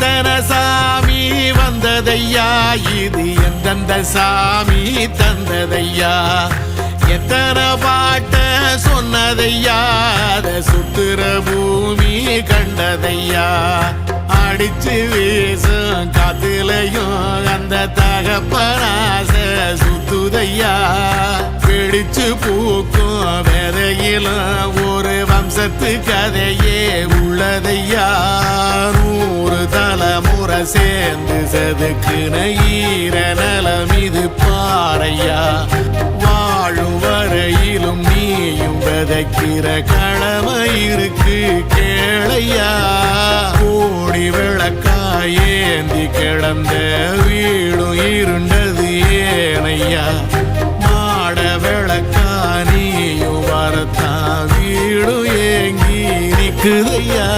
எத்தனை சாமி வந்ததையா, இது எந்தெந்த சாமி தந்ததையா, எத்தனை பாட்ட சொன்னதையா, அத சுத்துற பூமி கண்டதையா, அடிச்சு வீசும் காத்துலையும் அந்த தகப்பனாச சுத்துதையா, பிடிச்சு பூக்கும் விதையிலும் ஒரு வம்சத்து கதையே உள்ளதையா, 100 தலைமுறை சேர்ந்து செதுக்குன ஈர நலம் இது பாறையா, வாழும் வரையிலும் நீயும் விதைக்கிற கடமை இருக்கு கேளையா, கோடி விளக்காயேந்தி கிடந்த வீடும் இருண்டது ஏனையா, மாட விளக்கா நீயும் வரத்தான் வீடும் ஏங்கி நிக்குதையா.